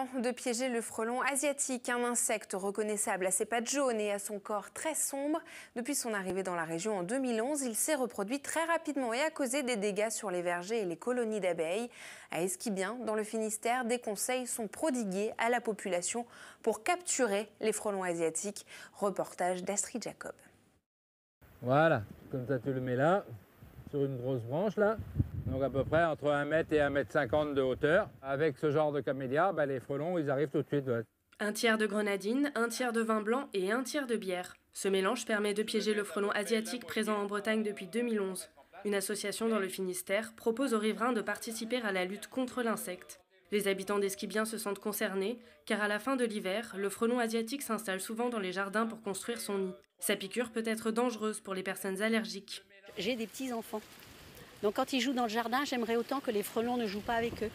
temps de piéger le frelon asiatique, un insecte reconnaissable à ses pattes jaunes et à son corps très sombre. Depuis son arrivée dans la région en 2011, il s'est reproduit très rapidement et a causé des dégâts sur les vergers et les colonies d'abeilles. À Esquibien, dans le Finistère, des conseils sont prodigués à la population pour capturer les frelons asiatiques. Reportage d'Astrid Jacob. Voilà, comme ça tu le mets là, sur une grosse branche là. Donc à peu près entre 1 mètre et 1,50 m de hauteur. Avec ce genre de camélia, les frelons, ils arrivent tout de suite. Ouais. Un tiers de grenadine, un tiers de vin blanc et un tiers de bière. Ce mélange permet de piéger le frelon asiatique présent en Bretagne depuis 2011. Une association dans le Finistère propose aux riverains de participer à la lutte contre l'insecte. Les habitants d'Esquibien se sentent concernés, car à la fin de l'hiver, le frelon asiatique s'installe souvent dans les jardins pour construire son nid. Sa piqûre peut être dangereuse pour les personnes allergiques. J'ai des petits-enfants. Donc quand ils jouent dans le jardin, j'aimerais autant que les frelons ne jouent pas avec eux.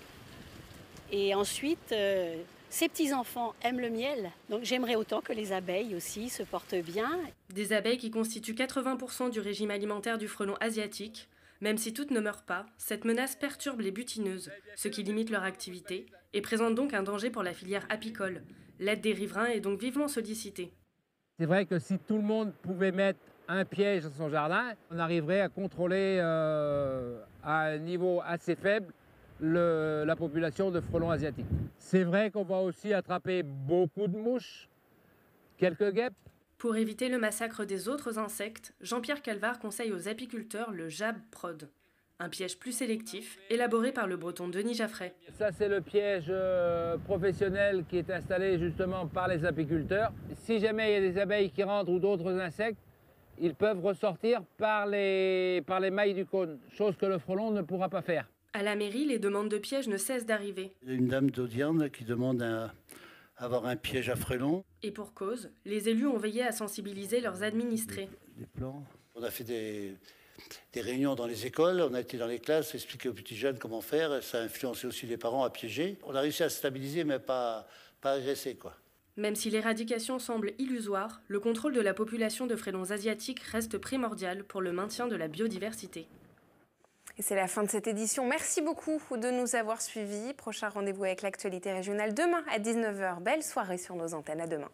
Et ensuite, ces petits-enfants aiment le miel, donc j'aimerais autant que les abeilles aussi se portent bien. Des abeilles qui constituent 80% du régime alimentaire du frelon asiatique. Même si toutes ne meurent pas, cette menace perturbe les butineuses, ce qui limite leur activité, et présente donc un danger pour la filière apicole. L'aide des riverains est donc vivement sollicitée. C'est vrai que si tout le monde pouvait mettre un piège dans son jardin, on arriverait à contrôler à un niveau assez faible la population de frelons asiatiques. C'est vrai qu'on va aussi attraper beaucoup de mouches, quelques guêpes. Pour éviter le massacre des autres insectes, Jean-Pierre Calvar conseille aux apiculteurs le Jab Prod, un piège plus sélectif élaboré par le breton Denis Jaffray. Ça, c'est le piège professionnel qui est installé justement par les apiculteurs. Si jamais il y a des abeilles qui rentrent ou d'autres insectes, ils peuvent ressortir par les mailles du cône, chose que le frelon ne pourra pas faire. À la mairie, les demandes de pièges ne cessent d'arriver. Il y a une dame d'Audierne qui demande à avoir un piège à frelons. Et pour cause, les élus ont veillé à sensibiliser leurs administrés. Des plans. On a fait des réunions dans les écoles, on a été dans les classes, expliquer aux petits jeunes comment faire. Ça a influencé aussi les parents à piéger. On a réussi à stabiliser, mais pas agresser, quoi. Même si l'éradication semble illusoire, le contrôle de la population de frelons asiatiques reste primordial pour le maintien de la biodiversité. Et c'est la fin de cette édition. Merci beaucoup de nous avoir suivis. Prochain rendez-vous avec l'actualité régionale demain à 19 h. Belle soirée sur nos antennes. À demain.